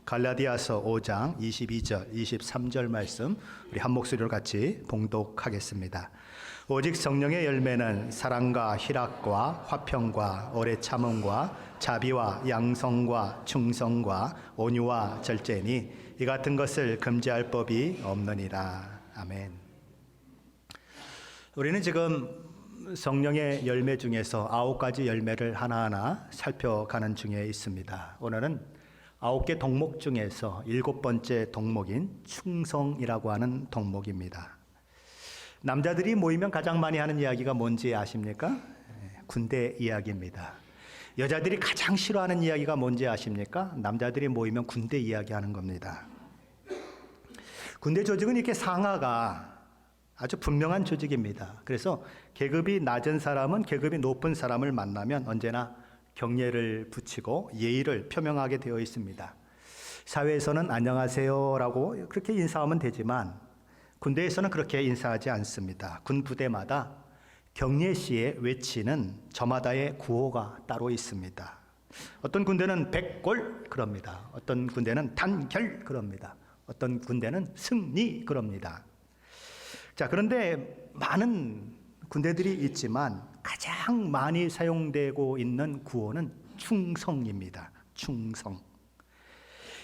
갈라디아서 5장 22절, 23절 말씀 우리 한 목소리로 같이 봉독하겠습니다. 오직 성령의 열매는 사랑과 희락과 화평과 오래 참음과 자비와 양성과 충성과 온유와 절제니 이 같은 것을 금지할 법이 없느니라. 아멘. 우리는 지금 성령의 열매 중에서 9가지 열매를 하나하나 살펴가는 중에 있습니다. 오늘은 9개 덕목 중에서 7번째 덕목인 충성이라고 하는 덕목입니다. 남자들이 모이면 가장 많이 하는 이야기가 뭔지 아십니까? 군대 이야기입니다. 여자들이 가장 싫어하는 이야기가 뭔지 아십니까? 남자들이 모이면 군대 이야기하는 겁니다. 군대 조직은 이렇게 상하가 아주 분명한 조직입니다. 그래서 계급이 낮은 사람은 계급이 높은 사람을 만나면 언제나 경례를 붙이고 예의를 표명하게 되어 있습니다. 사회에서는 안녕하세요라고 그렇게 인사하면 되지만 군대에서는 그렇게 인사하지 않습니다. 군 부대마다 경례 시에 외치는 저마다의 구호가 따로 있습니다. 어떤 군대는 백골 그럽니다. 어떤 군대는 단결 그럽니다. 어떤 군대는 승리 그럽니다. 자, 그런데 많은 군대들이 있지만 가장 많이 사용되고 있는 구호는 충성입니다. 충성.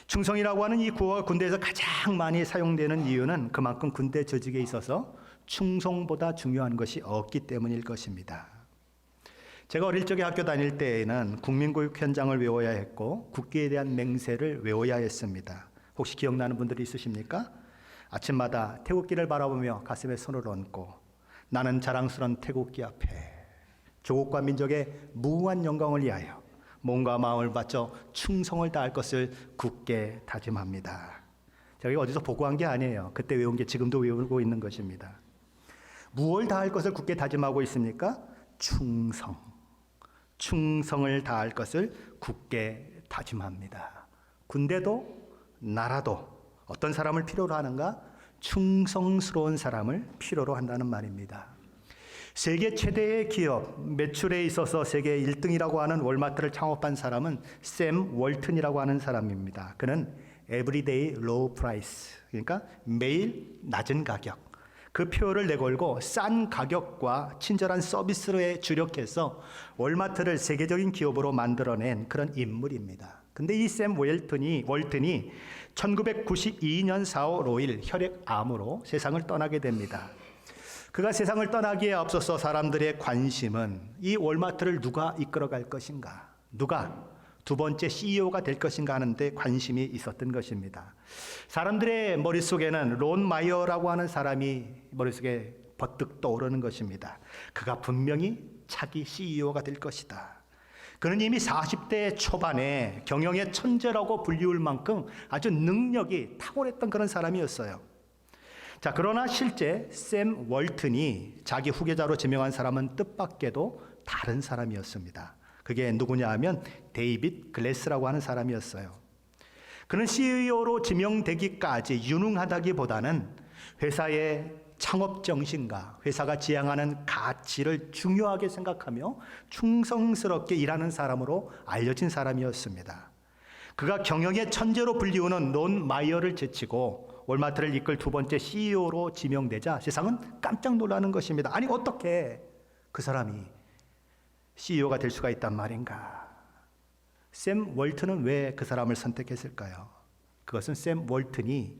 충성이라고 하는 이 구호가 군대에서 가장 많이 사용되는 이유는 그만큼 군대 조직에 있어서 충성보다 중요한 것이 없기 때문일 것입니다. 제가 어릴 적에 학교 다닐 때에는 국민교육 현장을 외워야 했고 국기에 대한 맹세를 외워야 했습니다. 혹시 기억나는 분들이 있으십니까? 아침마다 태극기를 바라보며 가슴에 손을 얹고 나는 자랑스러운 태극기 앞에 조국과 민족의 무궁한 영광을 위하여 몸과 마음을 바쳐 충성을 다할 것을 굳게 다짐합니다. 제가 어디서 보고한 게 아니에요. 그때 외운 게 지금도 외우고 있는 것입니다. 무엇을 다할 것을 굳게 다짐하고 있습니까? 충성. 충성을 다할 것을 굳게 다짐합니다. 군대도 나라도 어떤 사람을 필요로 하는가? 충성스러운 사람을 필요로 한다는 말입니다. 세계 최대의 기업, 매출에 있어서 세계 1등이라고 하는 월마트를 창업한 사람은 샘 월튼이라고 하는 사람입니다. 그는 Everyday Low Price, 그러니까 매일 낮은 가격, 그 표를 내걸고 싼 가격과 친절한 서비스에 주력해서 월마트를 세계적인 기업으로 만들어낸 그런 인물입니다. 근데 이 샘 월튼이 1992년 4월 5일 혈액암으로 세상을 떠나게 됩니다. 그가 세상을 떠나기에 앞서서 사람들의 관심은 이 월마트를 누가 이끌어갈 것인가, 누가 두 번째 CEO가 될 것인가 하는데 관심이 있었던 것입니다. 사람들의 머릿속에는 론 마이어라고 하는 사람이 머릿속에 버뜩 떠오르는 것입니다. 그가 분명히 차기 CEO가 될 것이다. 그는 이미 40대 초반에 경영의 천재라고 불리울 만큼 아주 능력이 탁월했던 그런 사람이었어요. 자, 그러나 실제 샘 월튼이 자기 후계자로 지명한 사람은 뜻밖에도 다른 사람이었습니다. 그게 누구냐 하면 데이빗 글래스라고 하는 사람이었어요. 그는 CEO로 지명되기까지 유능하다기보다는 회사의 창업 정신과 회사가 지향하는 가치를 중요하게 생각하며 충성스럽게 일하는 사람으로 알려진 사람이었습니다. 그가 경영의 천재로 불리우는 론 마이어를 제치고 월마트를 이끌 두 번째 CEO로 지명되자 세상은 깜짝 놀라는 것입니다. 아니, 어떻게 그 사람이 CEO가 될 수가 있단 말인가? 샘 월튼은 왜 그 사람을 선택했을까요? 그것은 샘 월튼이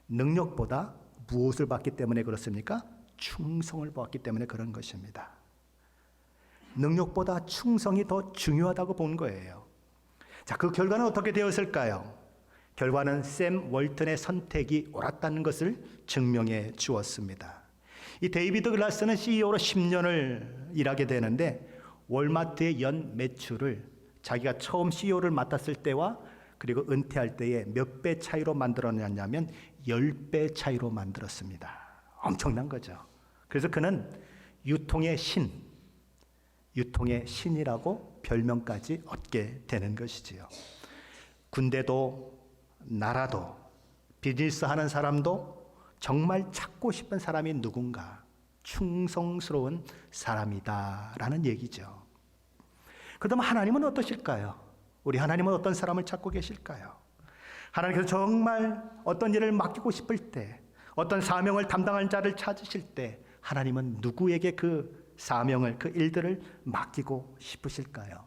능력보다 무엇을 봤기 때문에 그렇습니까? 충성을 봤기 때문에 그런 것입니다. 능력보다 충성이 더 중요하다고 본 거예요. 자, 그 결과는 어떻게 되었을까요? 결과는 샘 월튼의 선택이 옳았다는 것을 증명해 주었습니다. 이 데이비드 글라스는 CEO로 10년을 일하게 되는데 월마트의 연 매출을 자기가 처음 CEO를 맡았을 때와 그리고 은퇴할 때에 몇 배 차이로 만들어냈냐면 10배 차이로 만들었습니다. 엄청난 거죠. 그래서 그는 유통의 신이라고 별명까지 얻게 되는 것이지요. 군대도 나라도 비즈니스 하는 사람도 정말 찾고 싶은 사람이 누군가, 충성스러운 사람이다라는 얘기죠. 그렇다면 하나님은 어떠실까요? 우리 하나님은 어떤 사람을 찾고 계실까요? 하나님께서 정말 어떤 일을 맡기고 싶을 때, 어떤 사명을 담당할 자를 찾으실 때 하나님은 누구에게 그 사명을, 그 일들을 맡기고 싶으실까요?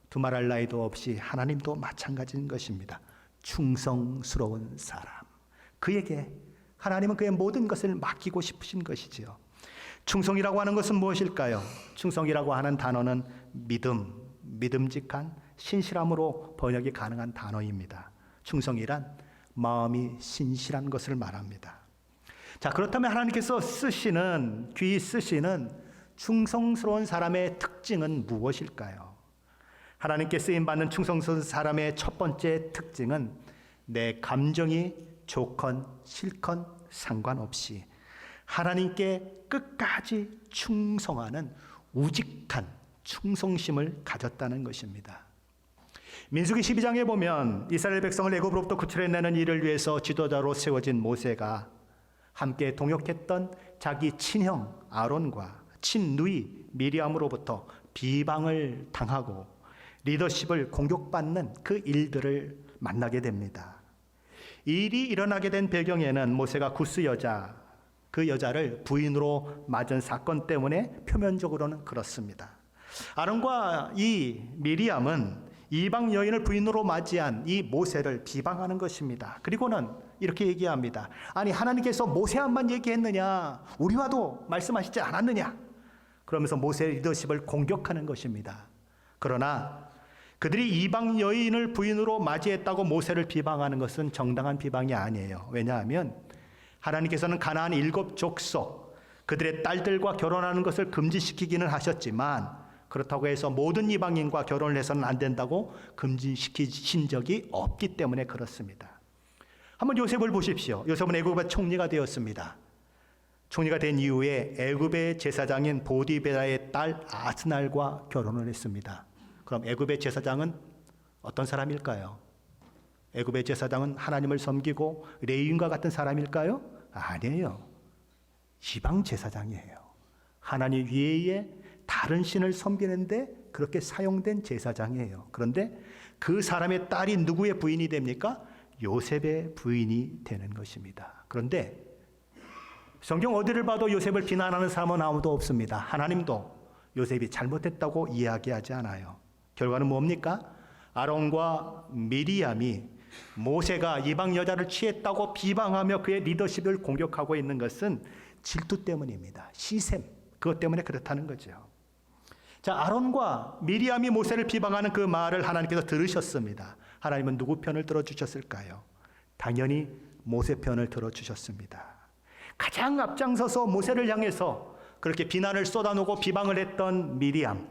두말할 나위도 없이 하나님도 마찬가지인 것입니다. 충성스러운 사람, 그에게 하나님은 그의 모든 것을 맡기고 싶으신 것이지요. 충성이라고 하는 것은 무엇일까요? 충성이라고 하는 단어는 믿음, 믿음직한, 신실함으로 번역이 가능한 단어입니다. 충성이란 마음이 신실한 것을 말합니다. 자, 그렇다면 하나님께서 귀히 쓰시는 충성스러운 사람의 특징은 무엇일까요? 하나님께 쓰임받는 충성스러운 사람의 첫 번째 특징은 내 감정이 좋건 싫건 상관없이 하나님께 끝까지 충성하는 우직한 충성심을 가졌다는 것입니다. 민수기 12장에 보면 이스라엘 백성을 애굽으로부터 구출해내는 일을 위해서 지도자로 세워진 모세가 함께 동역했던 자기 친형 아론과 친누이 미리암으로부터 비방을 당하고 리더십을 공격받는 그 일들을 만나게 됩니다. 이 일이 일어나게 된 배경에는 모세가 구스 여자, 그 여자를 부인으로 맞은 사건 때문에 표면적으로는 그렇습니다. 아론과 이 미리암은 이방 여인을 부인으로 맞이한 이 모세를 비방하는 것입니다. 그리고는 이렇게 얘기합니다. 아니, 하나님께서 모세한만 얘기했느냐? 우리와도 말씀하시지 않았느냐? 그러면서 모세의 리더십을 공격하는 것입니다. 그러나 그들이 이방 여인을 부인으로 맞이했다고 모세를 비방하는 것은 정당한 비방이 아니에요. 왜냐하면 하나님께서는 가나안 7 족속 그들의 딸들과 결혼하는 것을 금지시키기는 하셨지만 그렇다고 해서 모든 이방인과 결혼을 해서는 안 된다고 금지시키신 적이 없기 때문에 그렇습니다. 한번 요셉을 보십시오. 요셉은 애굽의 총리가 되었습니다. 총리가 된 이후에 애굽의 제사장인 보디베라의 딸 아스날과 결혼을 했습니다. 그럼 애굽의 제사장은 어떤 사람일까요? 애굽의 제사장은 하나님을 섬기고 레위인과 같은 사람일까요? 아니에요. 이방 제사장이에요. 하나님 외에 다른 신을 섬기는데 그렇게 사용된 제사장이에요. 그런데 그 사람의 딸이 누구의 부인이 됩니까? 요셉의 부인이 되는 것입니다. 그런데 성경 어디를 봐도 요셉을 비난하는 사람은 아무도 없습니다. 하나님도 요셉이 잘못했다고 이야기하지 않아요. 결과는 뭡니까? 아론과 미리암이 모세가 이방 여자를 취했다고 비방하며 그의 리더십을 공격하고 있는 것은 질투 때문입니다. 시샘, 그것 때문에 그렇다는 거죠. 자, 아론과 미리암이 모세를 비방하는 그 말을 하나님께서 들으셨습니다. 하나님은 누구 편을 들어주셨을까요? 당연히 모세 편을 들어주셨습니다. 가장 앞장서서 모세를 향해서 그렇게 비난을 쏟아놓고 비방을 했던 미리암,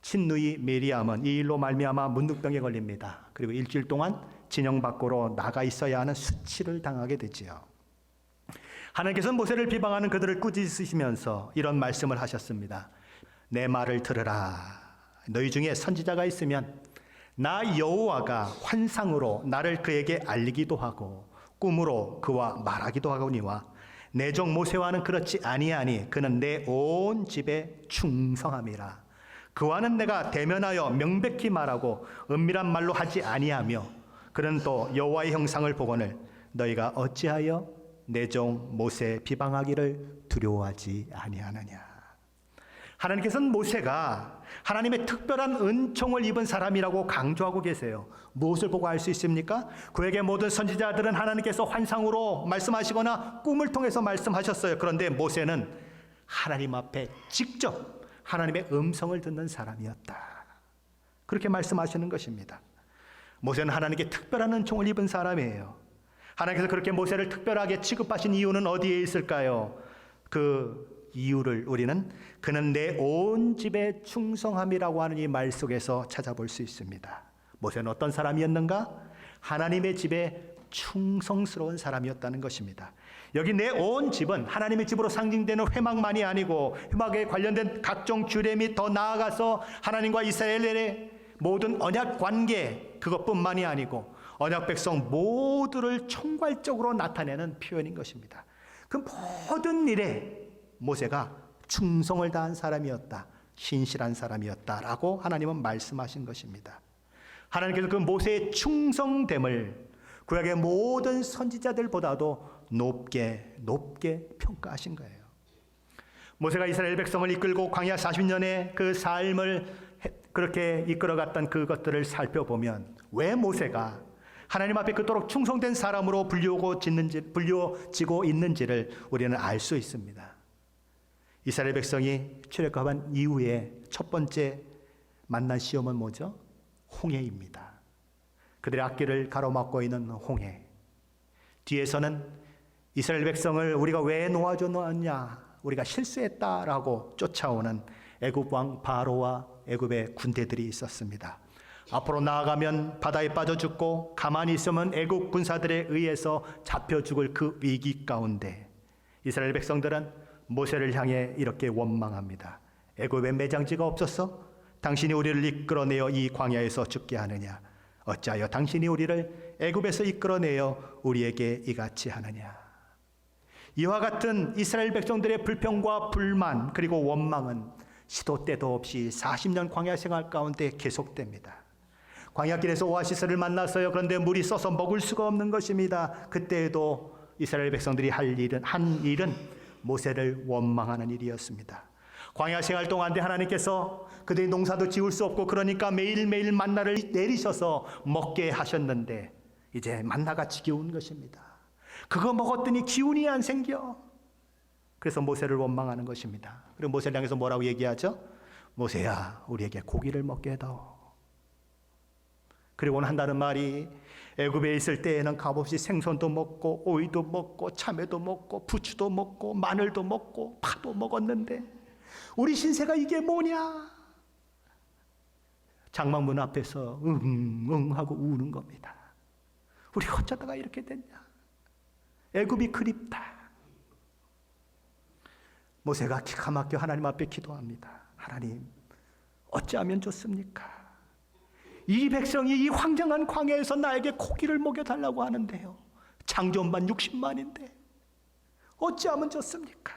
친누이 미리암은 이 일로 말미암아 문둥병에 걸립니다. 그리고 일주일 동안 진영 밖으로 나가 있어야 하는 수치를 당하게 되지요. 하나님께서는 모세를 비방하는 그들을 꾸짖으시면서 이런 말씀을 하셨습니다. 내 말을 들으라. 너희 중에 선지자가 있으면 나 여호와가 환상으로 나를 그에게 알리기도 하고 꿈으로 그와 말하기도 하거니와 내 종 모세와는 그렇지 아니하니 그는 내 온 집에 충성함이라. 그와는 내가 대면하여 명백히 말하고 은밀한 말로 하지 아니하며 그는 또 여호와의 형상을 보거늘 너희가 어찌하여 내 종 모세 비방하기를 두려워하지 아니하느냐. 하나님께서는 모세가 하나님의 특별한 은총을 입은 사람이라고 강조하고 계세요. 무엇을 보고 알 수 있습니까? 그에게 모든 선지자들은 하나님께서 환상으로 말씀하시거나 꿈을 통해서 말씀하셨어요. 그런데 모세는 하나님 앞에 직접 하나님의 음성을 듣는 사람이었다. 그렇게 말씀하시는 것입니다. 모세는 하나님께 특별한 은총을 입은 사람이에요. 하나님께서 그렇게 모세를 특별하게 취급하신 이유는 어디에 있을까요? 그 이유를 우리는 그는 내 온 집에 충성함이라고 하는 이 말 속에서 찾아볼 수 있습니다. 모세는 어떤 사람이었는가? 하나님의 집에 충성스러운 사람이었다는 것입니다. 여기 내 온 집은 하나님의 집으로 상징되는 회막만이 아니고 회막에 관련된 각종 규례 및 더 나아가서 하나님과 이스라엘의 모든 언약 관계 그것뿐만이 아니고 언약 백성 모두를 총괄적으로 나타내는 표현인 것입니다. 그 모든 일에 모세가 충성을 다한 사람이었다, 신실한 사람이었다라고 하나님은 말씀하신 것입니다. 하나님께서 그 모세의 충성됨을 구약의 모든 선지자들보다도 높게 평가하신 거예요. 모세가 이스라엘 백성을 이끌고 광야 40년의 그 삶을 그렇게 이끌어갔던 그것들을 살펴보면 왜 모세가 하나님 앞에 그토록 충성된 사람으로 불려지고 있는지를 우리는 알 수 있습니다. 이스라엘 백성이 출애굽한 이후에 첫 번째 만난 시험은 뭐죠? 홍해입니다. 그들의 앞길을 가로막고 있는 홍해. 뒤에서는 이스라엘 백성을 우리가 왜 놓아줬느냐, 우리가 실수했다라고 쫓아오는 애굽 왕 바로와 애굽의 군대들이 있었습니다. 앞으로 나아가면 바다에 빠져 죽고 가만히 있으면 애굽 군사들에 의해서 잡혀 죽을 그 위기 가운데 이스라엘 백성들은 모세를 향해 이렇게 원망합니다. 애굽에 매장지가 없었어? 당신이 우리를 이끌어내어 이 광야에서 죽게 하느냐? 어찌하여 당신이 우리를 애굽에서 이끌어내어 우리에게 이같이 하느냐? 이와 같은 이스라엘 백성들의 불평과 불만 그리고 원망은 시도 때도 없이 40년 광야 생활 가운데 계속됩니다. 광야길에서 오아시스를 만났어요. 그런데 물이 써서 먹을 수가 없는 것입니다. 그때에도 이스라엘 백성들이 한 일은 모세를 원망하는 일이었습니다. 광야 생활 동안에 하나님께서 그들이 농사도 지을 수 없고 그러니까 매일매일 만나를 내리셔서 먹게 하셨는데 이제 만나가 지겨운 것입니다. 그거 먹었더니 기운이 안 생겨. 그래서 모세를 원망하는 것입니다. 그리고 모세를 향해서 뭐라고 얘기하죠? 모세야, 우리에게 고기를 먹게 해다오. 그리고는 한다는 말이 애굽에 있을 때에는 값없이 생선도 먹고 오이도 먹고 참외도 먹고 부추도 먹고 마늘도 먹고 파도 먹었는데 우리 신세가 이게 뭐냐? 장막문 앞에서 응응 하고 우는 겁니다. 우리 어쩌다가 이렇게 됐냐? 애굽이 그립다. 모세가 기가 막혀 하나님 앞에 기도합니다. 하나님, 어찌하면 좋습니까? 이 백성이 이 황량한 광야에서 나에게 고기를 먹여달라고 하는데요. 장전만 60만인데 어찌하면 좋습니까?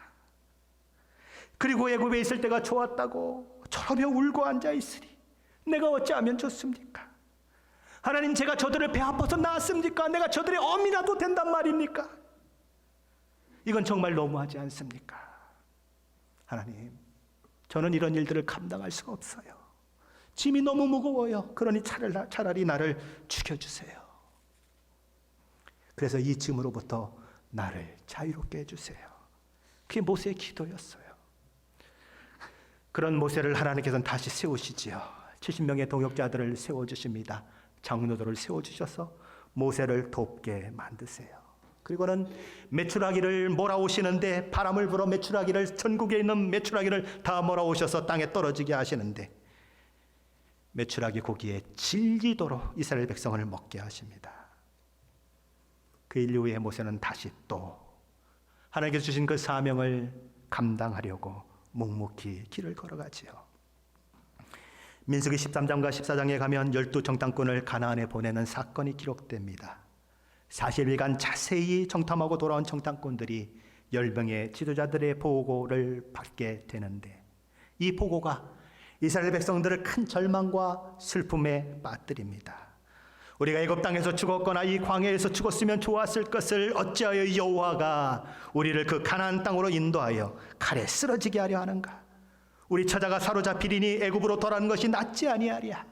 그리고 애굽에 있을 때가 좋았다고 저러며 울고 앉아있으리 내가 어찌하면 좋습니까? 하나님, 제가 저들을 배 아파서 낳았습니까? 내가 저들의 어미라도 된단 말입니까? 이건 정말 너무하지 않습니까? 하나님, 저는 이런 일들을 감당할 수가 없어요. 짐이 너무 무거워요. 그러니 차라리 나를 죽여주세요. 그래서 이 짐으로부터 나를 자유롭게 해주세요. 그게 모세의 기도였어요. 그런 모세를 하나님께서는 다시 세우시지요. 70명의 동역자들을 세워주십니다. 장로들을 세워주셔서 모세를 돕게 만드세요. 그리고는 메추라기를 몰아오시는데 바람을 불어 메추라기를 전국에 있는 메추라기를 다 몰아오셔서 땅에 떨어지게 하시는데 메추라기 고기에 질리도록 이스라엘 백성을 먹게 하십니다. 그 일 이후에 모세는 다시 또 하나님께서 주신 그 사명을 감당하려고 묵묵히 길을 걸어가지요. 민수기 13장과 14장에 가면 12정탐꾼을 가나안에 보내는 사건이 기록됩니다. 40일간 자세히 정탐하고 돌아온 정탐꾼들이 10명의 지도자들의 보고를 받게 되는데 이 보고가 이스라엘 백성들을 큰 절망과 슬픔에 빠뜨립니다. 우리가 애굽 땅에서 죽었거나 이 광야에서 죽었으면 좋았을 것을 어찌하여 여호와가 우리를 그 가나안 땅으로 인도하여 칼에 쓰러지게 하려 하는가? 우리 처자가 사로잡히리니 애굽으로 돌아가는 것이 낫지 아니하랴.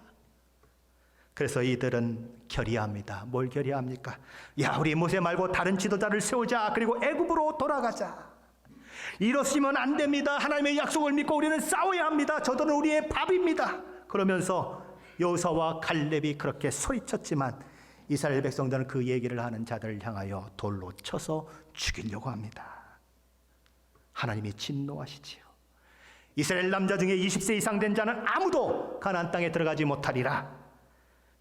그래서 이들은 결의합니다. 뭘 결의합니까? 야, 우리 모세 말고 다른 지도자를 세우자. 그리고 애굽으로 돌아가자. 이렇으면 안 됩니다. 하나님의 약속을 믿고 우리는 싸워야 합니다. 저들은 우리의 밥입니다. 그러면서 여호수아와 갈렙이 그렇게 소리쳤지만 이스라엘 백성들은 그 얘기를 하는 자들을 향하여 돌로 쳐서 죽이려고 합니다. 하나님이 진노하시지요. 이스라엘 남자 중에 20세 이상 된 자는 아무도 가나안 땅에 들어가지 못하리라.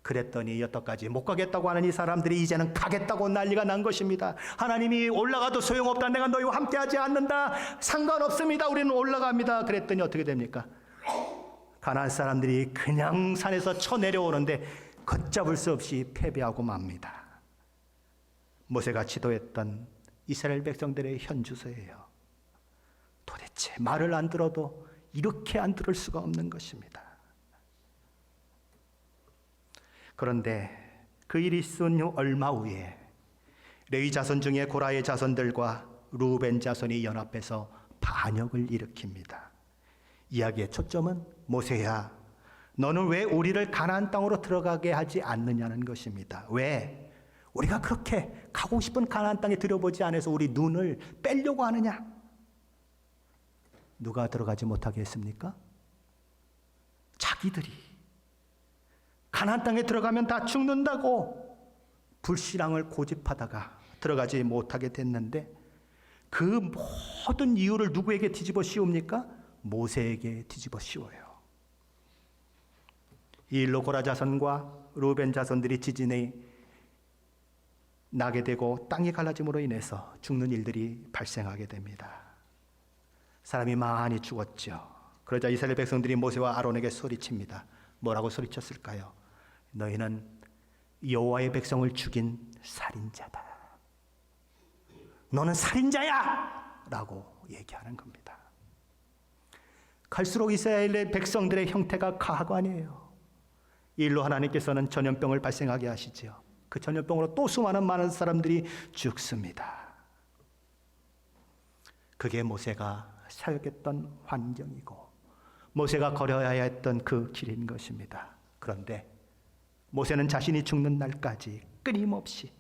그랬더니 여태까지 못 가겠다고 하는 이 사람들이 이제는 가겠다고 난리가 난 것입니다. 하나님이 올라가도 소용없다. 내가 너희와 함께하지 않는다. 상관없습니다. 우리는 올라갑니다. 그랬더니 어떻게 됩니까? 가나안 사람들이 그냥 산에서 쳐내려오는데 걷잡을 수 없이 패배하고 맙니다. 모세가 지도했던 이스라엘 백성들의 현주소예요. 도대체 말을 안 들어도 이렇게 안 들을 수가 없는 것입니다. 그런데 그 일이 있은 후 얼마 후에 레위 자손 중에 고라의 자손들과 루벤 자손이 연합해서 반역을 일으킵니다. 이야기의 초점은 모세야, 너는 왜 우리를 가나안 땅으로 들어가게 하지 않느냐는 것입니다. 왜? 우리가 그렇게 가고 싶은 가나안 땅에 들어보지 않아서 우리 눈을 빼려고 하느냐? 누가 들어가지 못하게 했습니까? 자기들이. 가나안 땅에 들어가면 다 죽는다고 불신앙을 고집하다가 들어가지 못하게 됐는데, 그 모든 이유를 누구에게 뒤집어 씌웁니까? 모세에게 뒤집어 씌워요. 이 일로 고라 자손과 루벤 자손들이 지진에 나게 되고 땅이 갈라짐으로 인해서 죽는 일들이 발생하게 됩니다. 사람이 많이 죽었죠. 그러자 이스라엘 백성들이 모세와 아론에게 소리칩니다. 뭐라고 소리쳤을까요? 너희는 여호와의 백성을 죽인 살인자다. 너는 살인자야! 라고 얘기하는 겁니다. 갈수록 이스라엘의 백성들의 형태가 가관이에요. 이 일로 하나님께서는 전염병을 발생하게 하시죠. 그 전염병으로 또 수많은 많은 사람들이 죽습니다. 그게 모세가 사역했던 환경이고 모세가 걸어야 했던 그 길인 것입니다. 그런데 모세는 자신이 죽는 날까지 끊임없이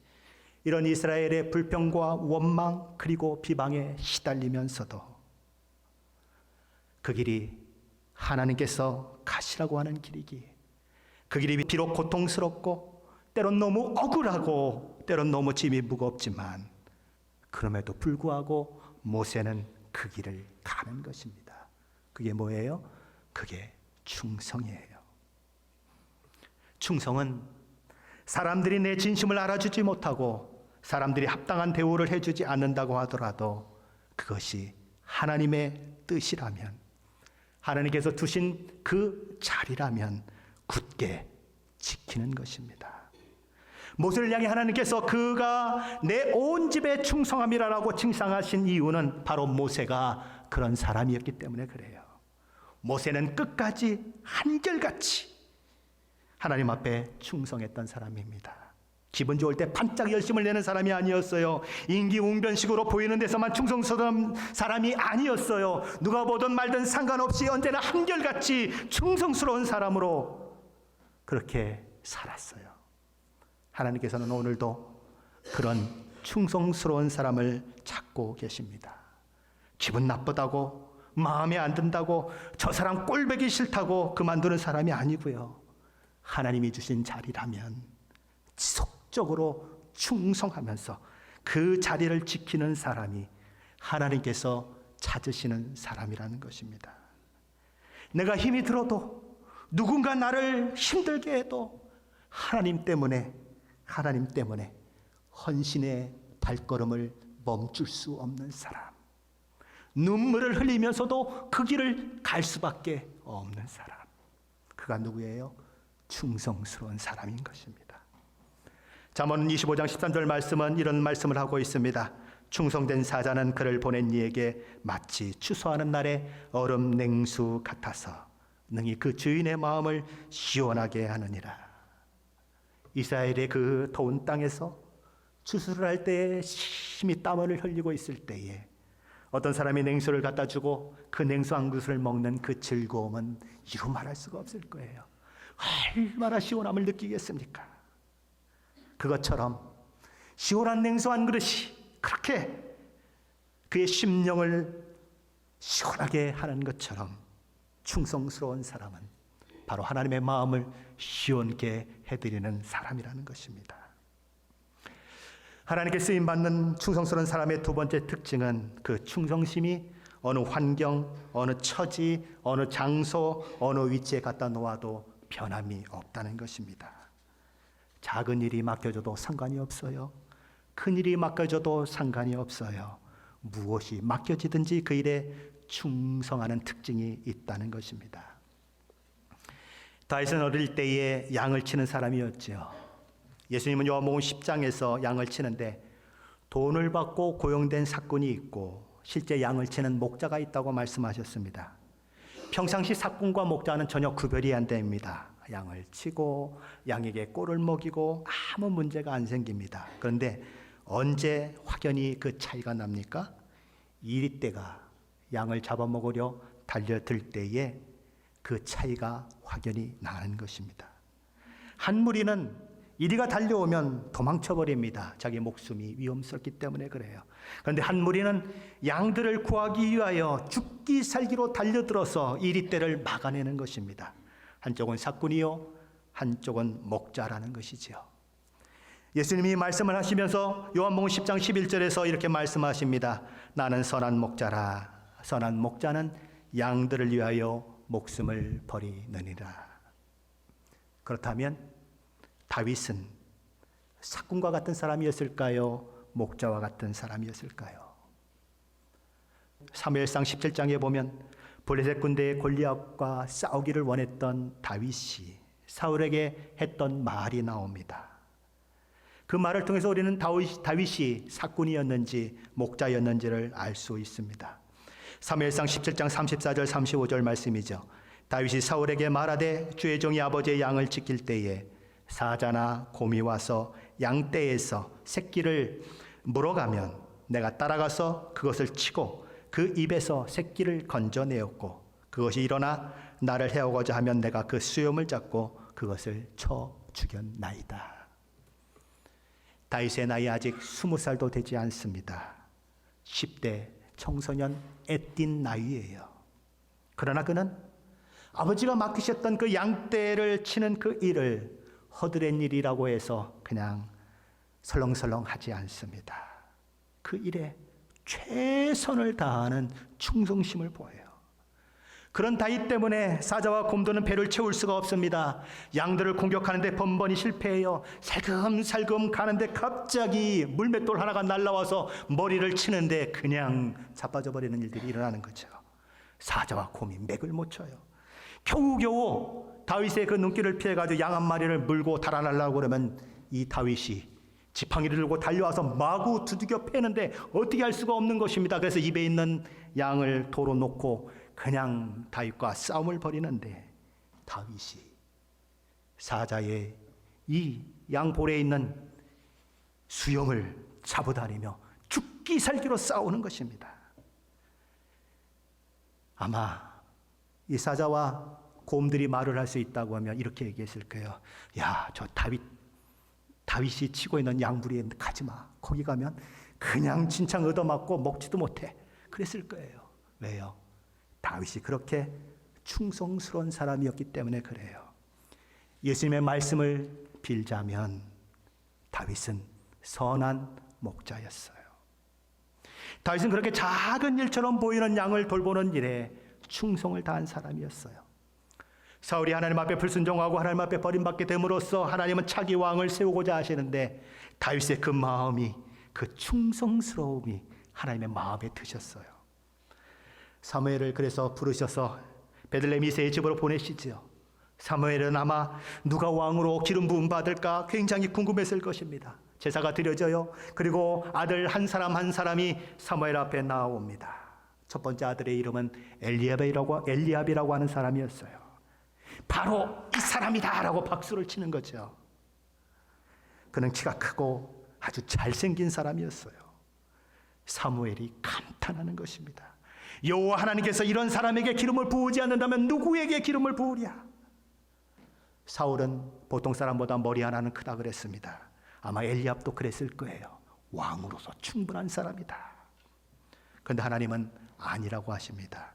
이런 이스라엘의 불평과 원망 그리고 비방에 시달리면서도 그 길이 하나님께서 가시라고 하는 길이기에 그 길이 비록 고통스럽고 때론 너무 억울하고 때론 너무 짐이 무겁지만 그럼에도 불구하고 모세는 그 길을 가는 것입니다. 그게 뭐예요? 그게 충성이에요. 충성은 사람들이 내 진심을 알아주지 못하고 사람들이 합당한 대우를 해주지 않는다고 하더라도 그것이 하나님의 뜻이라면, 하나님께서 두신 그 자리라면 굳게 지키는 것입니다. 모세를 향해 하나님께서 그가 내 온 집에 충성함이라고 칭찬하신 이유는 바로 모세가 그런 사람이었기 때문에 그래요. 모세는 끝까지 한결같이 하나님 앞에 충성했던 사람입니다. 기분 좋을 때 반짝 열심을 내는 사람이 아니었어요. 인기웅변식으로 보이는 데서만 충성스러운 사람이 아니었어요. 누가 보든 말든 상관없이 언제나 한결같이 충성스러운 사람으로 그렇게 살았어요. 하나님께서는 오늘도 그런 충성스러운 사람을 찾고 계십니다. 기분 나쁘다고, 마음에 안 든다고, 저 사람 꼴보기 싫다고 그만두는 사람이 아니고요. 하나님이 주신 자리라면 지속적으로 충성하면서 그 자리를 지키는 사람이 하나님께서 찾으시는 사람이라는 것입니다. 내가 힘이 들어도 누군가 나를 힘들게 해도 하나님 때문에 헌신의 발걸음을 멈출 수 없는 사람, 눈물을 흘리면서도 그 길을 갈 수밖에 없는 사람, 그가 누구예요? 충성스러운 사람인 것입니다. 잠언 25장 13절 말씀은 이런 말씀을 하고 있습니다. 충성된 사자는 그를 보낸 이에게 마치 추수하는 날의 얼음 냉수 같아서 능히 그 주인의 마음을 시원하게 하느니라. 이스라엘의 그 더운 땅에서 추수를 할 때에 심히 땀을 흘리고 있을 때에 어떤 사람이 냉수를 갖다 주고 그 냉수 한 그릇을 먹는 그 즐거움은 이루 말할 수가 없을 거예요. 얼마나 시원함을 느끼겠습니까? 그것처럼 시원한 냉수 한 그릇이 그렇게 그의 심령을 시원하게 하는 것처럼 충성스러운 사람은 바로 하나님의 마음을 시원케 해드리는 사람이라는 것입니다. 하나님께 쓰임받는 충성스러운 사람의 두 번째 특징은 그 충성심이 어느 환경, 어느 처지, 어느 장소, 어느 위치에 갖다 놓아도 변함이 없다는 것입니다. 작은 일이 맡겨져도 상관이 없어요. 큰 일이 맡겨져도 상관이 없어요. 무엇이 맡겨지든지 그 일에 충성하는 특징이 있다는 것입니다. 다윗은 어릴 때에 양을 치는 사람이었죠. 예수님은 요한복음 10장에서 양을 치는데 돈을 받고 고용된 사꾼이 있고 실제 양을 치는 목자가 있다고 말씀하셨습니다. 평상시 사꾼과 목자는 전혀 구별이 안 됩니다. 양을 치고 양에게 꼴을 먹이고 아무 문제가 안 생깁니다. 그런데 언제 확연히 그 차이가 납니까? 이리떼가 양을 잡아먹으려 달려들 때에 그 차이가 확연히 나는 것입니다. 한 무리는 이리가 달려오면 도망쳐버립니다. 자기 목숨이 위험스럽기 때문에 그래요. 그런데 한 무리는 양들을 구하기 위하여 죽기 살기로 달려들어서 이리떼를 막아내는 것입니다. 한쪽은 사꾼이요, 한쪽은 목자라는 것이지요. 예수님이 말씀을 하시면서 요한복음 10장 11절에서 이렇게 말씀하십니다. 나는 선한 목자라. 선한 목자는 양들을 위하여 목숨을 버리느니라. 그렇다면 다윗은 사꾼과 같은 사람이었을까요? 목자와 같은 사람이었을까요? 사무엘상 17장에 보면 블레셋 군대의 골리앗과 싸우기를 원했던 다윗이 사울에게 했던 말이 나옵니다. 그 말을 통해서 우리는 다윗이 사꾼이었는지 목자였는지를 알 수 있습니다. 사무엘상 17장 34절 35절 말씀이죠. 다윗이 사울에게 말하되 주의 종이 아버지의 양을 지킬 때에 사자나 곰이 와서 양떼에서 새끼를 물어가면 내가 따라가서 그것을 치고 그 입에서 새끼를 건져내었고 그것이 일어나 나를 해오고자 하면 내가 그 수염을 잡고 그것을 쳐 죽였나이다. 다윗의 나이 아직 20살도 되지 않습니다. 10대 청소년 애띤 나이예요. 그러나 그는 아버지가 맡기셨던 그 양떼를 치는 그 일을 허드렛 일이라고 해서 그냥 설렁설렁 하지 않습니다. 그 일에 최선을 다하는 충성심을 보여요. 그런 다윗 때문에 사자와 곰들은 배를 채울 수가 없습니다. 양들을 공격하는데 번번이 실패해요. 살금살금 가는데 갑자기 물맷돌 하나가 날라와서 머리를 치는데 그냥 자빠져 버리는 일들이 일어나는 거죠. 사자와 곰이 맥을 못 쳐요. 겨우겨우 다윗의 그 눈길을 피해가지고 양 한 마리를 물고 달아나려고 그러면 이 다윗이 지팡이를 들고 달려와서 마구 두들겨 패는데 어떻게 할 수가 없는 것입니다. 그래서 입에 있는 양을 도로 놓고 그냥 다윗과 싸움을 벌이는데 다윗이 사자의 이 양볼에 있는 수염을 잡아다니며 죽기 살기로 싸우는 것입니다. 아마 이 사자와 곰들이 말을 할 수 있다고 하면 이렇게 얘기했을 거예요. 야, 저 다윗이 치고 있는 양부리에 가지 마. 거기 가면 그냥 진창 얻어맞고 먹지도 못해. 그랬을 거예요. 왜요? 다윗이 그렇게 충성스러운 사람이었기 때문에 그래요. 예수님의 말씀을 빌자면 다윗은 선한 목자였어요. 다윗은 그렇게 작은 일처럼 보이는 양을 돌보는 일에 충성을 다한 사람이었어요. 사울이 하나님 앞에 불순종하고 하나님 앞에 버림받게 됨으로써 하나님은 차기 왕을 세우고자 하시는데 다윗의 그 마음이, 그 충성스러움이 하나님의 마음에 드셨어요. 사무엘을 그래서 부르셔서 베들레헴 이새의 집으로 보내시지요. 사무엘은 아마 누가 왕으로 기름 부음 받을까 굉장히 궁금했을 것입니다. 제사가 드려져요. 그리고 아들 한 사람 한 사람이 사무엘 앞에 나옵니다. 첫 번째 아들의 이름은 엘리압이라고 하는 사람이었어요. 바로 이 사람이다라고 박수를 치는 거죠. 그는 키가 크고 아주 잘생긴 사람이었어요. 사무엘이 감탄하는 것입니다. 여호와 하나님께서 이런 사람에게 기름을 부으지 않는다면 누구에게 기름을 부으랴? 사울은 보통 사람보다 머리 하나는 크다 그랬습니다. 아마 엘리압도 그랬을 거예요. 왕으로서 충분한 사람이다. 그런데 하나님은 아니라고 하십니다.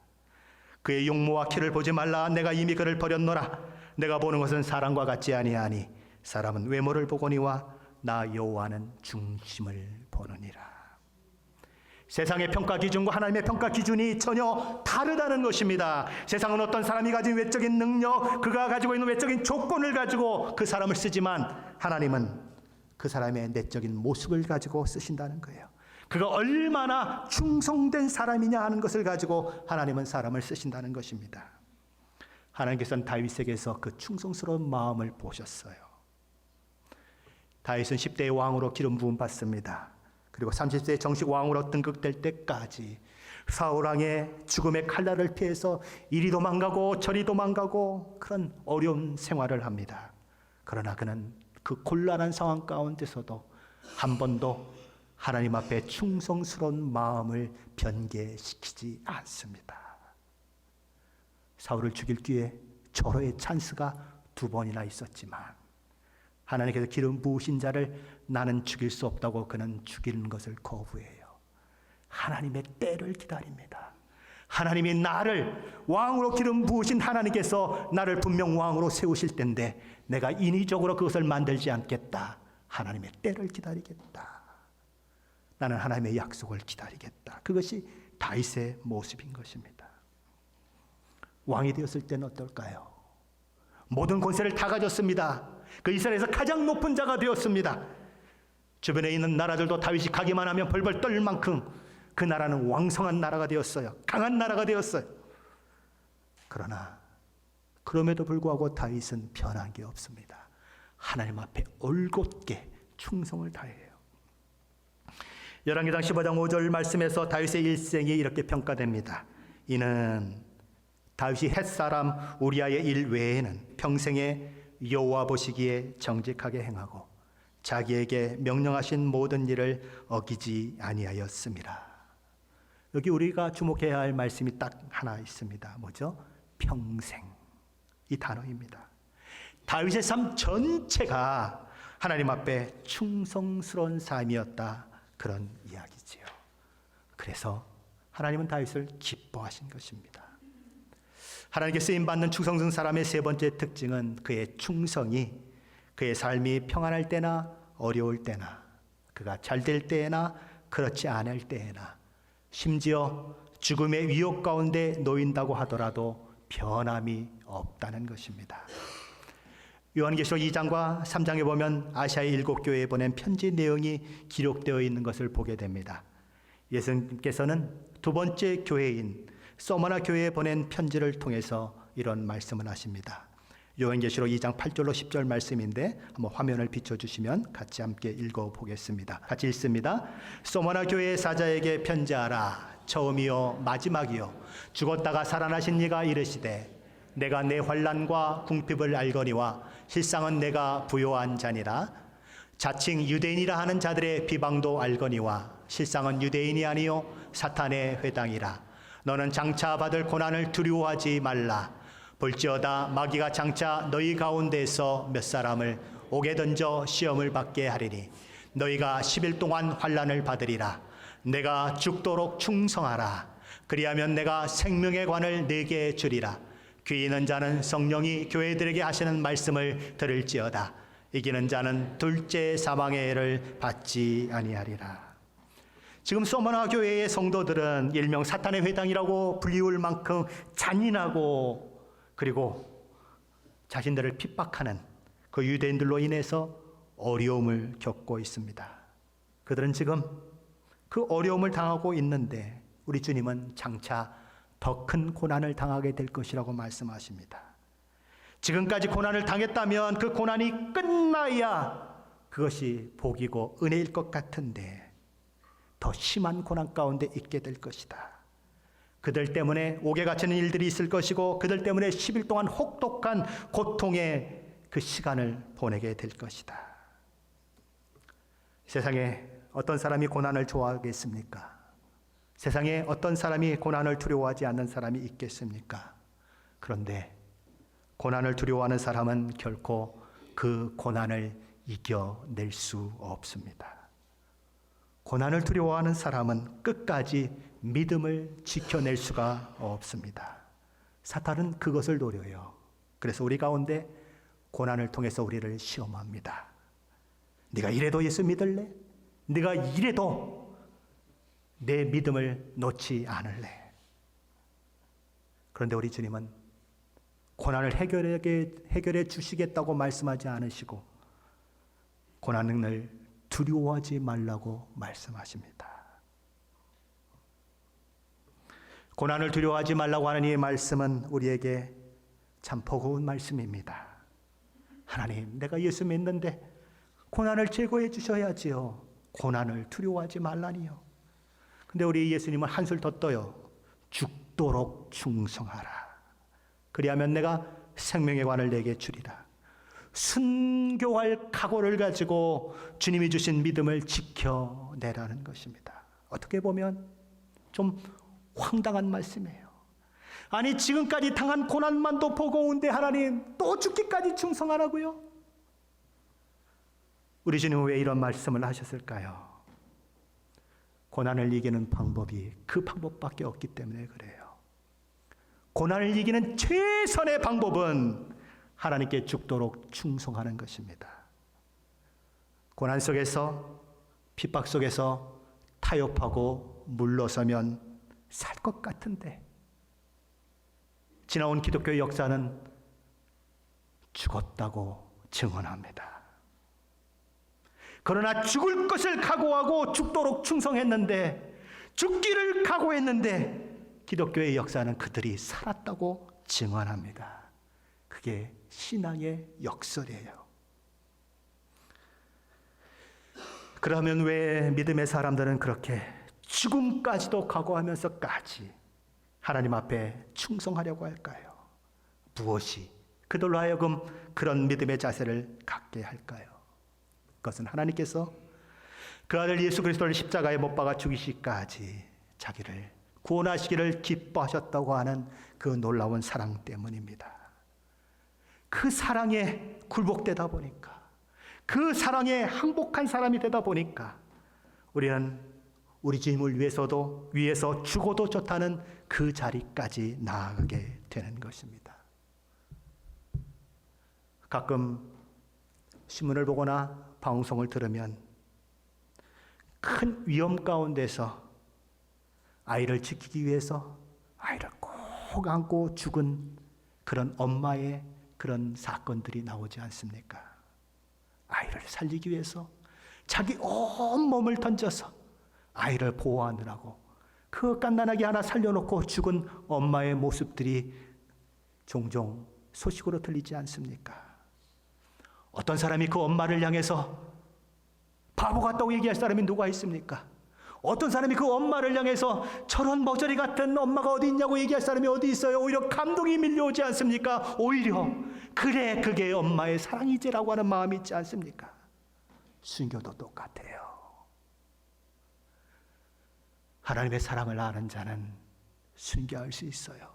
그의 용모와 키를 보지 말라. 내가 이미 그를 버렸노라. 내가 보는 것은 사람과 같지 아니하니 사람은 외모를 보거니와 나 여호와는 중심을 보느니라. 세상의 평가 기준과 하나님의 평가 기준이 전혀 다르다는 것입니다. 세상은 어떤 사람이 가진 외적인 능력, 그가 가지고 있는 외적인 조건을 가지고 그 사람을 쓰지만 하나님은 그 사람의 내적인 모습을 가지고 쓰신다는 거예요. 그가 얼마나 충성된 사람이냐 하는 것을 가지고 하나님은 사람을 쓰신다는 것입니다. 하나님께서는 다윗에게서 그 충성스러운 마음을 보셨어요. 다윗은 10대의 왕으로 기름 부음 받습니다. 그리고 30세의 정식 왕으로 등극될 때까지 사울 왕의 죽음의 칼날을 피해서 이리 도망가고 저리 도망가고 그런 어려운 생활을 합니다. 그러나 그는 그 곤란한 상황 가운데서도 한 번도 하나님 앞에 충성스러운 마음을 변개시키지 않습니다. 사울을 죽일 기회 절호의 찬스가 2번이나 있었지만 하나님께서 기름 부으신 자를 나는 죽일 수 없다고 그는 죽이는 것을 거부해요. 하나님의 때를 기다립니다. 하나님이 나를 왕으로 기름 부으신 하나님께서 나를 분명 왕으로 세우실 텐데 내가 인위적으로 그것을 만들지 않겠다. 하나님의 때를 기다리겠다. 나는 하나님의 약속을 기다리겠다. 그것이 다윗의 모습인 것입니다. 왕이 되었을 때는 어떨까요? 모든 권세를 다 가졌습니다. 그 이스라엘에서 가장 높은 자가 되었습니다. 주변에 있는 나라들도 다윗이 가기만 하면 벌벌 떨 만큼 그 나라는 왕성한 나라가 되었어요. 강한 나라가 되었어요. 그러나 그럼에도 불구하고 다윗은 변한 게 없습니다. 하나님 앞에 올곧게 충성을 다해요. 열왕기상 15장 5절 말씀에서 다윗의 일생이 이렇게 평가됩니다. 이는 다윗이 햇사람 우리아의 일 외에는 평생에 여호와 보시기에 정직하게 행하고 자기에게 명령하신 모든 일을 어기지 아니하였음이라. 여기 우리가 주목해야 할 말씀이 딱 하나 있습니다. 뭐죠? 평생. 이 단어입니다. 다윗의 삶 전체가 하나님 앞에 충성스러운 삶이었다. 그런 이야기지요. 그래서 하나님은 다윗을 기뻐하신 것입니다. 하나님께 쓰임받는 충성스러운 사람의 세 번째 특징은 그의 충성이 그의 삶이 평안할 때나 어려울 때나 그가 잘 될 때나 그렇지 않을 때나 심지어 죽음의 위협 가운데 놓인다고 하더라도 변함이 없다는 것입니다. 요한계시록 2장과 3장에 보면 아시아의 7교회에 보낸 편지 내용이 기록되어 있는 것을 보게 됩니다. 예수님께서는 2번째 교회인 서머나 교회에 보낸 편지를 통해서 이런 말씀을 하십니다. 요한계시록 2장 8절로 10절 말씀인데 한번 화면을 비춰주시면 같이 함께 읽어보겠습니다. 같이 읽습니다. 서머나 교회의 사자에게 편지하라. 처음이요 마지막이요 죽었다가 살아나신 이가 이르시되 내가 내 환난과 궁핍을 알거니와 실상은 내가 부요한 자니라. 자칭 유대인이라 하는 자들의 비방도 알거니와 실상은 유대인이 아니요 사탄의 회당이라. 너는 장차 받을 고난을 두려워하지 말라. 볼지어다 마귀가 장차 너희 가운데에서 몇 사람을 옥에 던져 시험을 받게 하리니 너희가 10일 동안 환난을 받으리라. 내가 죽도록 충성하라. 그리하면 내가 생명의 관을 네게 주리라. 귀 있는 자는 성령이 교회들에게 하시는 말씀을 들을지어다. 이기는 자는 둘째 사망의 해를 받지 아니하리라. 지금 서머나 교회의 성도들은 일명 사탄의 회당이라고 불리울 만큼 잔인하고 그리고 자신들을 핍박하는 그 유대인들로 인해서 어려움을 겪고 있습니다. 그들은 지금 그 어려움을 당하고 있는데 우리 주님은 장차 더 큰 고난을 당하게 될 것이라고 말씀하십니다. 지금까지 고난을 당했다면 그 고난이 끝나야 그것이 복이고 은혜일 것 같은데 더 심한 고난 가운데 있게 될 것이다. 그들 때문에 옥에 갇히는 일들이 있을 것이고 그들 때문에 10일 동안 혹독한 고통의 그 시간을 보내게 될 것이다. 세상에 어떤 사람이 고난을 좋아하겠습니까? 세상에 어떤 사람이 고난을 두려워하지 않는 사람이 있겠습니까? 그런데 고난을 두려워하는 사람은 결코 그 고난을 이겨낼 수 없습니다. 고난을 두려워하는 사람은 끝까지 믿음을 지켜낼 수가 없습니다. 사탄은 그것을 노려요. 그래서 우리 가운데 고난을 통해서 우리를 시험합니다. 네가 이래도 예수 믿을래? 네가 이래도 내 믿음을 놓지 않을래? 그런데 우리 주님은 고난을 해결해 주시겠다고 말씀하지 않으시고 고난을 두려워하지 말라고 말씀하십니다. 고난을 두려워하지 말라고 하는 이 말씀은 우리에게 참 버거운 말씀입니다. 하나님, 내가 예수 믿는데 고난을 제거해 주셔야지요. 고난을 두려워하지 말라니요. 근데 우리 예수님은 한술 더 떠요. 죽도록 충성하라. 그리하면 내가 생명의 관을 내게 주리라. 순교할 각오를 가지고 주님이 주신 믿음을 지켜내라는 것입니다. 어떻게 보면 좀 황당한 말씀이에요. 아니, 지금까지 당한 고난만도 버거운데 하나님 또 죽기까지 충성하라고요? 우리 주님은 왜 이런 말씀을 하셨을까요? 고난을 이기는 방법이 그 방법밖에 없기 때문에 그래요. 고난을 이기는 최선의 방법은 하나님께 죽도록 충성하는 것입니다. 고난 속에서, 핍박 속에서 타협하고 물러서면 살 것 같은데, 지나온 기독교의 역사는 죽었다고 증언합니다. 그러나 죽을 것을 각오하고 죽도록 충성했는데, 죽기를 각오했는데 기독교의 역사는 그들이 살았다고 증언합니다. 그게 신앙의 역설이에요. 그러면 왜 믿음의 사람들은 그렇게 죽음까지도 각오하면서까지 하나님 앞에 충성하려고 할까요? 무엇이 그들로 하여금 그런 믿음의 자세를 갖게 할까요? 그것은 하나님께서 그 아들 예수 그리스도를 십자가에 못 박아 죽이시기까지 자기를 구원하시기를 기뻐하셨다고 하는 그 놀라운 사랑 때문입니다. 그 사랑에 굴복되다 보니까, 그 사랑에 항복한 사람이 되다 보니까 우리는 우리 주님을 위해서 죽어도 좋다는 그 자리까지 나아가게 되는 것입니다. 가끔 신문을 보거나 방송을 들으면 큰 위험 가운데서 아이를 지키기 위해서 아이를 꼭 안고 죽은 그런 엄마의 그런 사건들이 나오지 않습니까? 아이를 살리기 위해서 자기 온몸을 던져서 아이를 보호하느라고 그 갓난아기 하나 살려놓고 죽은 엄마의 모습들이 종종 소식으로 들리지 않습니까? 어떤 사람이 그 엄마를 향해서 바보 같다고 얘기할 사람이 누가 있습니까? 어떤 사람이 그 엄마를 향해서 저런 머저리 같은 엄마가 어디 있냐고 얘기할 사람이 어디 있어요? 오히려 감동이 밀려오지 않습니까? 오히려 그래, 그게 엄마의 사랑이지라고 하는 마음이 있지 않습니까? 순교도 똑같아요. 하나님의 사랑을 아는 자는 순교할 수 있어요.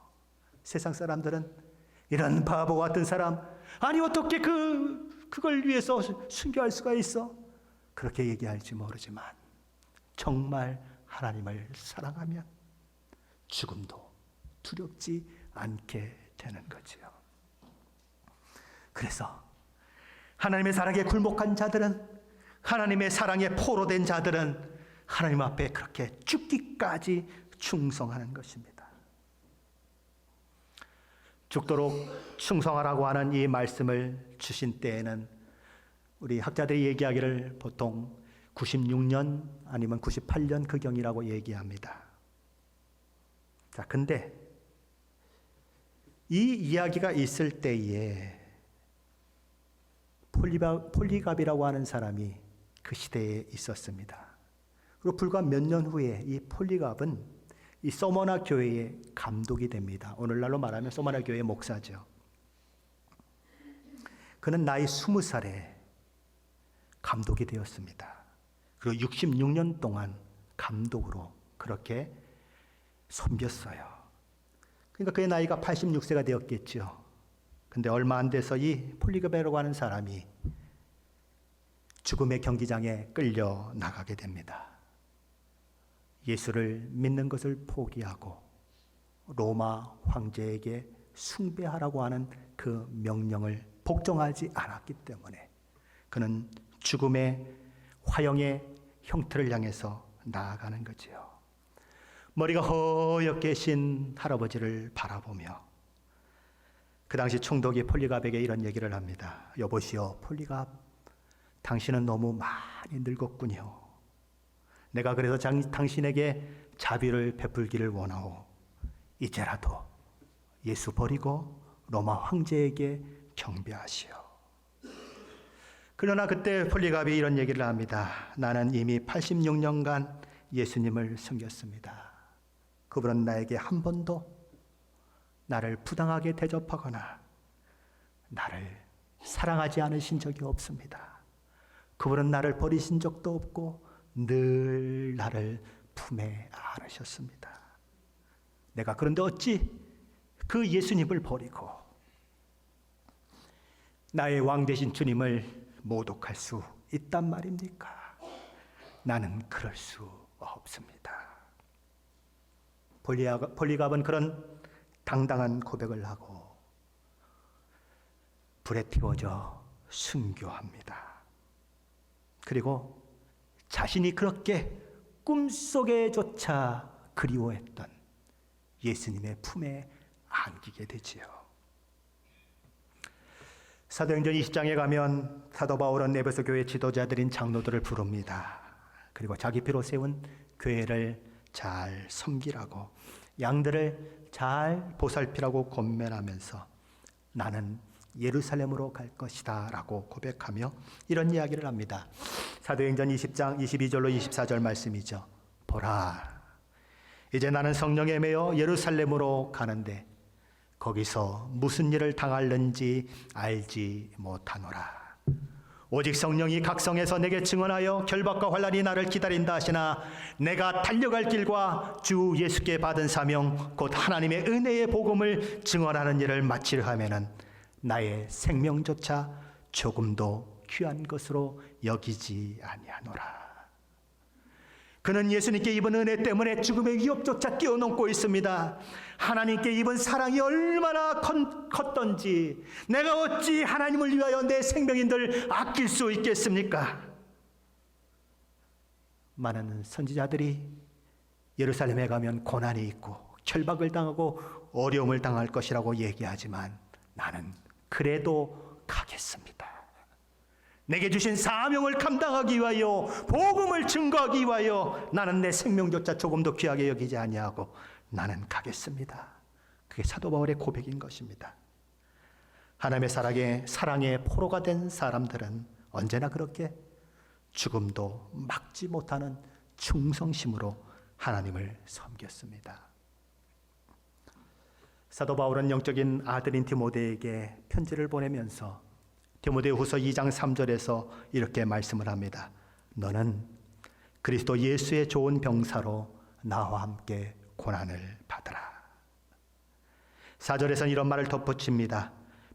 세상 사람들은 이런 바보 같은 사람, 아니 어떻게 그걸 위해서 순교할 수가 있어? 그렇게 얘기할지 모르지만 정말 하나님을 사랑하면 죽음도 두렵지 않게 되는 거지요. 그래서 하나님의 사랑에 굴복한 자들은, 하나님의 사랑에 포로된 자들은 하나님 앞에 그렇게 죽기까지 충성하는 것입니다. 죽도록 충성하라고 하는 이 말씀을 주신 때에는 우리 학자들이 얘기하기를 보통 96년 아니면 98년 그경이라고 얘기합니다. 자, 근데 이 이야기가 있을 때에 폴리갑이라고 하는 사람이 그 시대에 있었습니다. 그리고 불과 몇 년 후에 이 폴리갑은 이 서머나 교회의 감독이 됩니다. 오늘날로 말하면 서머나 교회의 목사죠. 그는 나이 20살에 감독이 되었습니다. 그리고 66년 동안 감독으로 그렇게 섬겼어요. 그러니까 그의 나이가 86세가 되었겠죠. 근데 얼마 안 돼서 이 폴리갑이라고 하는 사람이 죽음의 경기장에 끌려 나가게 됩니다. 예수를 믿는 것을 포기하고 로마 황제에게 숭배하라고 하는 그 명령을 복종하지 않았기 때문에 그는 죽음의 화형의 형틀을 향해서 나아가는 거지요. 머리가 허옇게 신 할아버지를 바라보며 그 당시 총독이 폴리갑에게 이런 얘기를 합니다. 여보시오, 폴리갑, 당신은 너무 많이 늙었군요. 내가 그래서 당신에게 자비를 베풀기를 원하오. 이제라도 예수 버리고 로마 황제에게 경배하시오. 그러나 그때 폴리갑이 이런 얘기를 합니다. 나는 이미 86년간 예수님을 섬겼습니다. 그분은 나에게 한 번도 나를 부당하게 대접하거나 나를 사랑하지 않으신 적이 없습니다. 그분은 나를 버리신 적도 없고 늘 나를 품에 안으셨습니다. 내가 그런데 어찌 그 예수님을 버리고 나의 왕 되신 주님을 모독할 수 있단 말입니까? 나는 그럴 수 없습니다. 볼리갑은 그런 당당한 고백을 하고 불에 태워져 순교합니다. 그리고 자신이 그렇게 꿈속에조차 그리워했던 예수님의 품에 안기게 되지요. 사도행전 20장에 가면 사도 바울은 에베소 교회 지도자들인 장로들을 부릅니다. 그리고 자기 피로 세운 교회를 잘 섬기라고, 양들을 잘 보살피라고 권면하면서 나는 예루살렘으로 갈 것이다 라고 고백하며 이런 이야기를 합니다. 사도행전 20장 22절로 24절 말씀이죠. 보라, 이제 나는 성령에 매여 예루살렘으로 가는데 거기서 무슨 일을 당할는지 알지 못하노라. 오직 성령이 각 성에서 내게 증언하여 결박과 환난이 나를 기다린다 하시나 내가 달려갈 길과 주 예수께 받은 사명 곧 하나님의 은혜의 복음을 증언하는 일을 마치려 하면은 나의 생명조차 조금도 귀한 것으로 여기지 아니하노라. 그는 예수님께 입은 은혜 때문에 죽음의 위협조차 뛰어넘고 있습니다. 하나님께 입은 사랑이 얼마나 컸던지 내가 어찌 하나님을 위하여 내 생명인들 아낄 수 있겠습니까? 많은 선지자들이 예루살렘에 가면 고난이 있고 결박을 당하고 어려움을 당할 것이라고 얘기하지만 나는 그래도 가겠습니다. 내게 주신 사명을 감당하기 위하여, 복음을 증거하기 위하여 나는 내 생명조차 조금도 귀하게 여기지 아니하고 나는 가겠습니다. 그게 사도 바울의 고백인 것입니다. 하나님의 사랑의 포로가 된 사람들은 언제나 그렇게 죽음도 막지 못하는 충성심으로 하나님을 섬겼습니다. 사도 바울은 영적인 아들인 디모데에게 편지를 보내면서 디모데후서 2장 3절에서 이렇게 말씀을 합니다. 너는 그리스도 예수의 좋은 병사로 나와 함께 고난을 받으라. 4절에서는 이런 말을 덧붙입니다.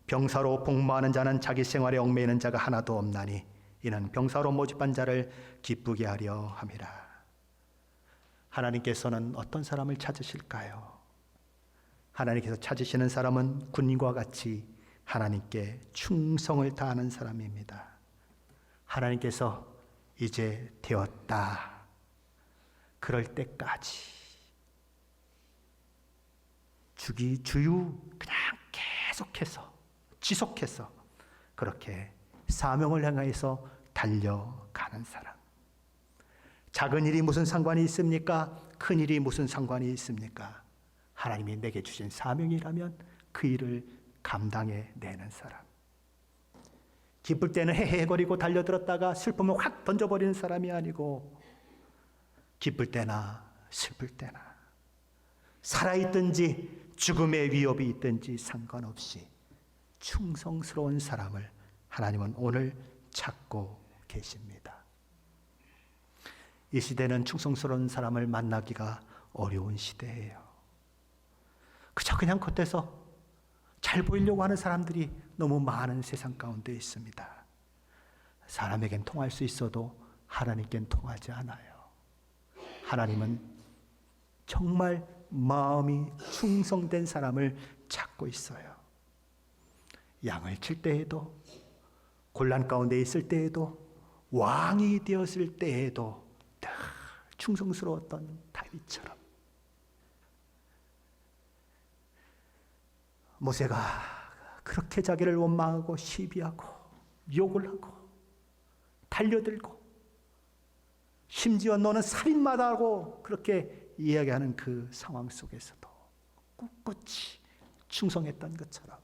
병사로 복무하는 자는 자기 생활에 얽매이는 자가 하나도 없나니 이는 병사로 모집한 자를 기쁘게 하려 함이라. 하나님께서는 어떤 사람을 찾으실까요? 하나님께서 찾으시는 사람은 군인과 같이 하나님께 충성을 다하는 사람입니다. 하나님께서 이제 되었다, 그럴 때까지 주유 그냥 계속해서 지속해서 그렇게 사명을 향해서 달려가는 사람. 작은 일이 무슨 상관이 있습니까? 큰 일이 무슨 상관이 있습니까? 하나님이 내게 주신 사명이라면 그 일을 감당해 내는 사람. 기쁠 때는 헤헤거리고 달려들었다가 슬프면 확 던져버리는 사람이 아니고 기쁠 때나 슬플 때나 살아있든지 죽음의 위협이 있든지 상관없이 충성스러운 사람을 하나님은 오늘 찾고 계십니다. 이 시대는 충성스러운 사람을 만나기가 어려운 시대예요. 그냥 겉에서 잘 보이려고 하는 사람들이 너무 많은 세상 가운데 있습니다. 사람에겐 통할 수 있어도 하나님께는 통하지 않아요. 하나님은 정말 마음이 충성된 사람을 찾고 있어요. 양을 칠 때에도, 곤란 가운데 있을 때에도, 왕이 되었을 때에도 늘 충성스러웠던 다윗처럼. 모세가 그렇게 자기를 원망하고 시비하고 욕을 하고 달려들고 심지어 너는 살인마다 하고 그렇게 이야기하는 그 상황 속에서도 꿋꿋이 충성했던 것처럼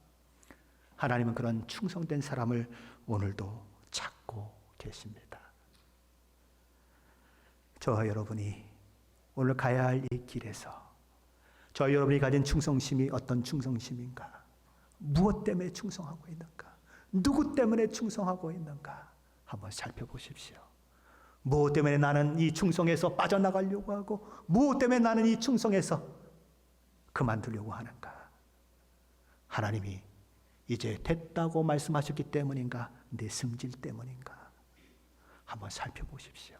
하나님은 그런 충성된 사람을 오늘도 찾고 계십니다. 저와 여러분이 오늘 가야 할 이 길에서 저와 여러분이 가진 충성심이 어떤 충성심인가? 무엇 때문에 충성하고 있는가? 누구 때문에 충성하고 있는가? 한번 살펴보십시오. 무엇 때문에 나는 이 충성에서 빠져나가려고 하고 무엇 때문에 나는 이 충성에서 그만두려고 하는가? 하나님이 이제 됐다고 말씀하셨기 때문인가? 내 승질 때문인가? 한번 살펴보십시오.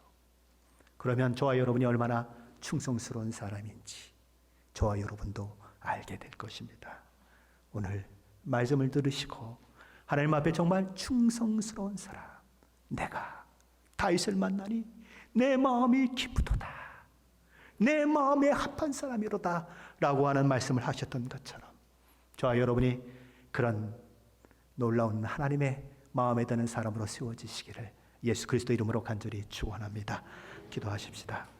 그러면 저와 여러분이 얼마나 충성스러운 사람인지 저와 여러분도 알게 될 것입니다. 오늘 말씀을 들으시고 하나님 앞에 정말 충성스러운 사람, 내가 다윗을 만나니 내 마음이 기쁘도다, 내 마음에 합한 사람이로다 라고 하는 말씀을 하셨던 것처럼 저와 여러분이 그런 놀라운 하나님의 마음에 드는 사람으로 세워지시기를 예수 그리스도 이름으로 간절히 축원합니다. 기도하십시다.